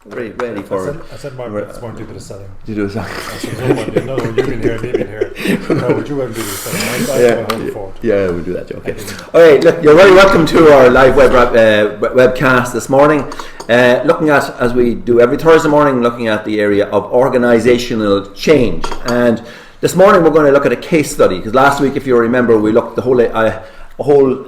Ready for I said Mark this morning, do a bit of selling. You do something. I said, no, you've been here, they've been here. No, would you want to do this? Yeah, we'll do that. Okay. All right, look, you're very welcome to our live webcast this morning. Looking at, as we do every Thursday morning, looking at the area of organisational change. And this morning we're going to look at a case study, because last week, if you remember, we looked at the whole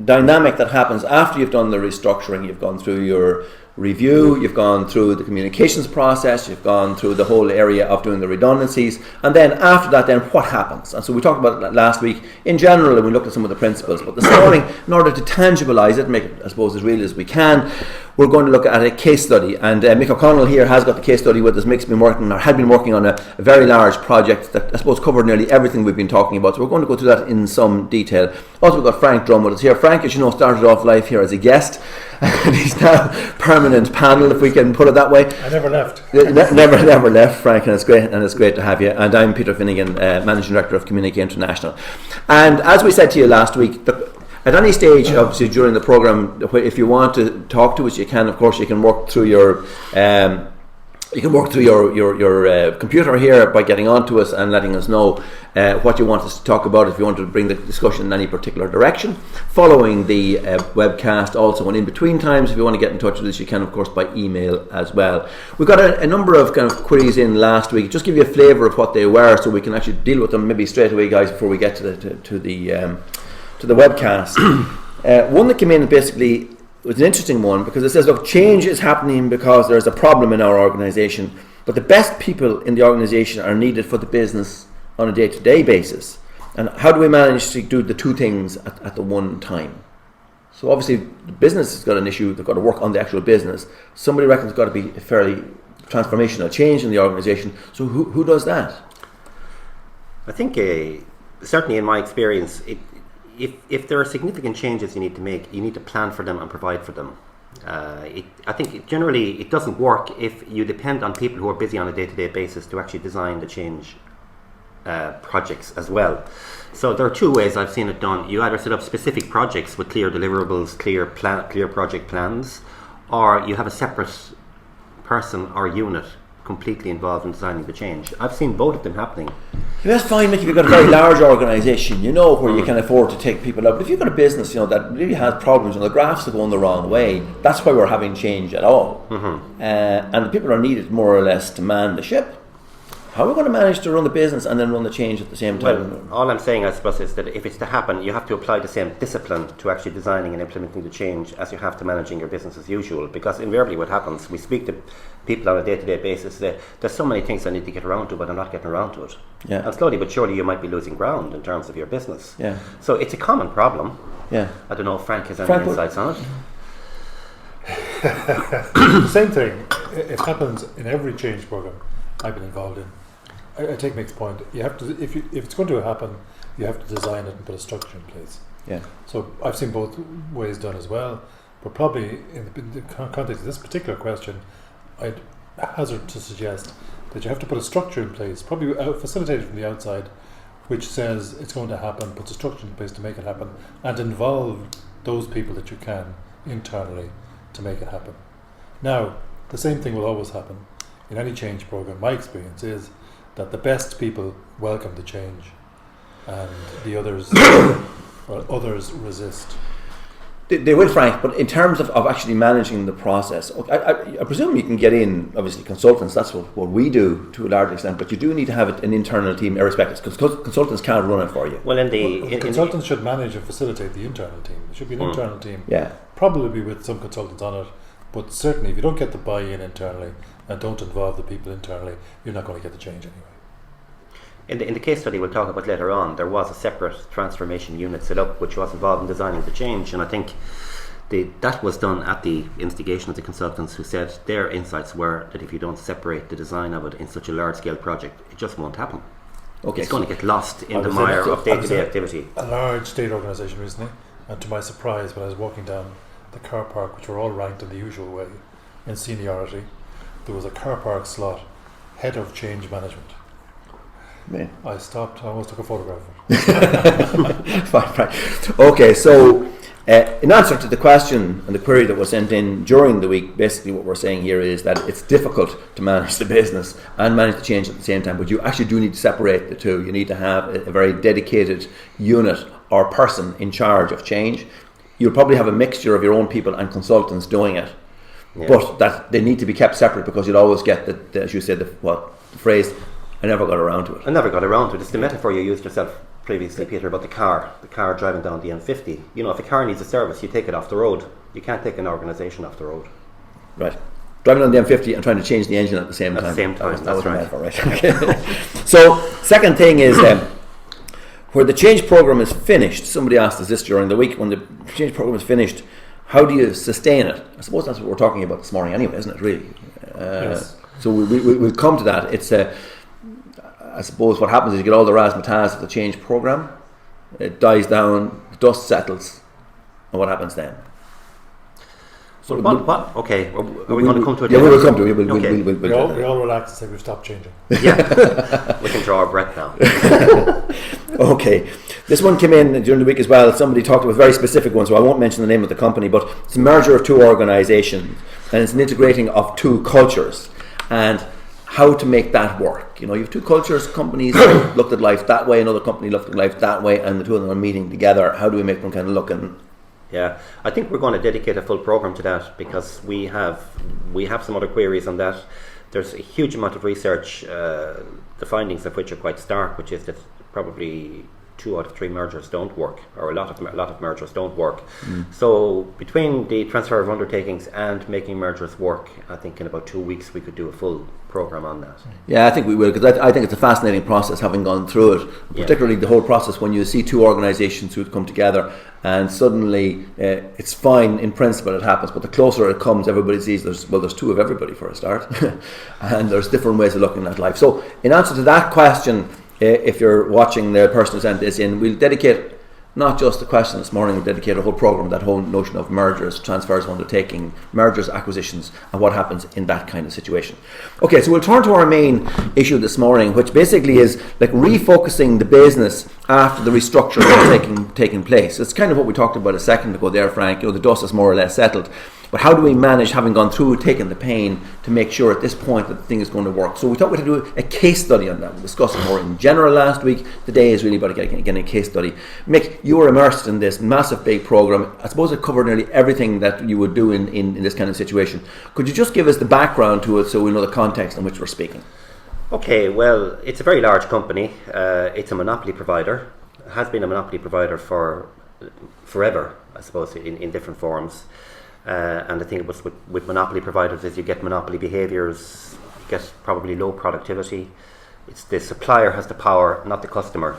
dynamic that happens after you've done the restructuring. You've gone through your review, you've gone through the communications process, you've gone through the whole area of doing the redundancies, and then after that, then what happens? And so we talked about that last week in general, and we looked at some of the principles. But this morning, in order to tangibilise it, make it, I suppose, as real as we can, we're going to look at a case study. And Mick O'Connell here has got the case study with us. Mick's been working, or had been working on a very large project that I suppose covered nearly everything we've been talking about. So we're going to go through that in some detail. Also, we've got Frank Drum with us here. Frank, as you know, started off life here as a guest, and he's now permanent panel, if we can put it that way. I never left. Never left, Frank, and it's great to have you. And I'm Peter Finnegan, Managing Director of Communicate International. And as we said to you last week, at any stage, obviously, during the programme, if you want to talk to us, you can. Of course, you can work through your computer here by getting onto us and letting us know what you want us to talk about. If you want to bring the discussion in any particular direction, following the webcast, also, and in between times, if you want to get in touch with us, you can, of course, by email as well. We've got a number of kind of queries in last week. Just give you a flavour of what they were, so we can actually deal with them maybe straight away, guys, before we get to the webcast. One that came in basically was an interesting one, because it says, look, change is happening because there's a problem in our organisation, but the best people in the organisation are needed for the business on a day-to-day basis. And how do we manage to do the two things at the one time? So obviously the business has got an issue, they've got to work on the actual business. Somebody reckons it's got to be a fairly transformational change in the organisation. So who does that? I think certainly in my experience, if there are significant changes you need to make, you need to plan for them and provide for them. I think generally it doesn't work if you depend on people who are busy on a day-to-day basis to actually design the change projects as well. So there are two ways I've seen it done. You either set up specific projects with clear deliverables, clear project plans, or you have a separate person or unit completely involved in designing the change. I've seen both of them happening. That's fine, Mick, if you've got a very large organisation, you know, where you can afford to take people out. But if you've got a business, you know, that really has problems and the graphs are going the wrong way, that's why we're having change at all. And the people are needed more or less to man the ship. How are we going to manage to run the business and then run the change at the same time? Well, all I'm saying, I suppose, is that if it's to happen, you have to apply the same discipline to actually designing and implementing the change as you have to managing your business as usual. Because invariably what happens, we speak to people on a day-to-day basis, there's so many things I need to get around to, but I'm not getting around to it. Yeah. And slowly but surely you might be losing ground in terms of your business. Yeah. So it's a common problem. Yeah. I don't know if Frank has any insights on it. Same thing. It happens in every change program I've been involved in. I take Mick's point. You have to, if it's going to happen, you have to design it and put a structure in place. Yeah. So I've seen both ways done as well, but probably in the context of this particular question, I'd hazard to suggest that you have to put a structure in place, probably facilitated from the outside, which says it's going to happen, puts a structure in place to make it happen, and involve those people that you can internally to make it happen. Now, the same thing will always happen in any change program. My experience is that the best people welcome the change and the others resist. They will, Frank, but in terms of actually managing the process, I presume you can get in, obviously, consultants. That's what we do to a large extent, but you do need to have an internal team, irrespective, because consultants can't run it for you. Well, consultants should manage and facilitate the internal team. There should be an internal team, probably with some consultants on it, but certainly if you don't get the buy-in internally and don't involve the people internally, you're not going to get the change anyway. In the case study we'll talk about later on, there was a separate transformation unit set up which was involved in designing the change, and I think that was done at the instigation of the consultants, who said their insights were that if you don't separate the design of it in such a large scale project, it just won't happen. Okay, it's going to get lost in the mire of day-to-day activity. A large state organisation recently, and to my surprise, when I was walking down the car park, which were all ranked in the usual way in seniority, there was a car park slot, head of change management. Man. I stopped, I almost took a photograph of it. Fine. Okay, so In answer to the question and the query that was sent in during the week, basically what we're saying here is that it's difficult to manage the business and manage the change at the same time, but you actually do need to separate the two. You need to have a very dedicated unit or person in charge of change. You'll probably have a mixture of your own people and consultants doing it, but that they need to be kept separate, because you'll always get the as you said, the phrase, I never got around to it. I never got around to it. It's the metaphor you used yourself previously, Peter, about the car driving down the M50. You know, if a car needs a service, you take it off the road. You can't take an organisation off the road. Right. Driving on the M50 and trying to change the engine at the same time. At the same time, that's right. Metaphor, right? Okay. So, second thing is where the change program is finished. Somebody asked us this during the week. When the change program is finished, how do you sustain it? I suppose that's what we're talking about this morning anyway, isn't it, really? Yes. So we'll come to that. It's I suppose what happens is you get all the razzmatazz of the change program, it dies down, the dust settles, and what happens then? So what? Okay, are we going to come to it? Yeah, we'll come to it. We all relax and say we've stopped changing. Yeah, we can draw our breath now. Okay, this one came in during the week as well. Somebody talked about a very specific one, so I won't mention the name of the company, but it's a merger of two organisations, and it's an integrating of two cultures, and how to make that work. You know, you have two cultures, companies looked at life that way, another company looked at life that way, and the two of them are meeting together. How do we make them kind of look and... Yeah, I think we're going to dedicate a full program to that, because we have some other queries on that. There's a huge amount of research, the findings of which are quite stark, which is that probably 2 out of 3 mergers don't work, or a lot of mergers don't work. So between the transfer of undertakings and making mergers work, I think in about 2 weeks we could do a full program on that. Yeah, I think we will, because I think it's a fascinating process, having gone through it, particularly the whole process when you see two organisations who come together and suddenly it's fine in principle, it happens, but the closer it comes, everybody sees there's two of everybody for a start and there's different ways of looking at life. So in answer to that question, if you're watching, the person who sent this in, we'll dedicate not just the question this morning, we'll dedicate a whole program, that whole notion of mergers, transfers of undertaking, mergers, acquisitions, and what happens in that kind of situation. Okay, so we'll turn to our main issue this morning, which basically is like refocusing the business after the restructuring has taken place. It's kind of what we talked about a second ago there, Frank. You know, the dust is more or less settled. But how do we manage, having gone through, taken the pain, to make sure at this point that the thing is going to work? So we thought we'd do a case study on that. We discussed it more in general last week. Today is really about getting a case study. Mick, you were immersed in this massive big program. I suppose it covered nearly everything that you would do in this kind of situation. Could you just give us the background to it so we know the context in which we're speaking? Okay, well, it's a very large company. It's a monopoly provider. It has been a monopoly provider for forever, I suppose, in different forms. And I think it was with monopoly providers is you get monopoly behaviours, you get probably low productivity. It's the supplier has the power, not the customer.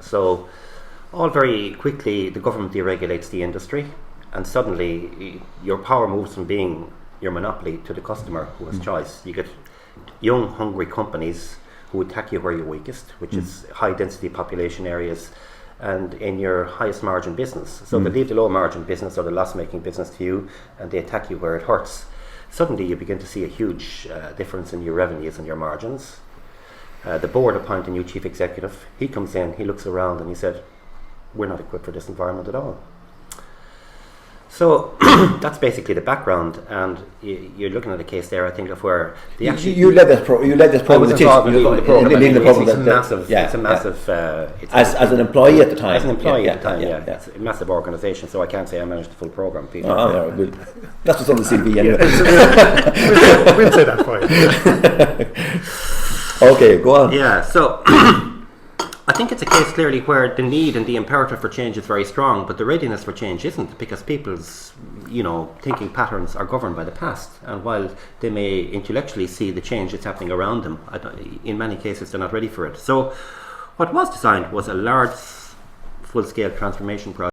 So all very quickly the government deregulates the industry, and suddenly your power moves from being your monopoly to the customer who has choice. You get young, hungry companies who attack you where you're weakest, which is high density population areas, and in your highest margin business. So they leave the low margin business or the loss making business to you, and they attack you where it hurts. Suddenly you begin to see a huge difference in your revenues and your margins. The board appoint a new chief executive. He comes in, he looks around and he said, we're not equipped for this environment at all. So that's basically the background, and you're looking at a case there, I think, of where the actually you led this program. I was involved in the program. It's a massive. As an employee at the time. As an employee at the time, it's a massive organisation. So I can't say I managed the full program, Peter. That's what's on the CV anyway. We'll say that for you. Okay, go on. Yeah. So. I think it's a case clearly where the need and the imperative for change is very strong, but the readiness for change isn't, because people's, thinking patterns are governed by the past. And while they may intellectually see the change that's happening around them, in many cases they're not ready for it. So what was designed was a large, full-scale transformation project.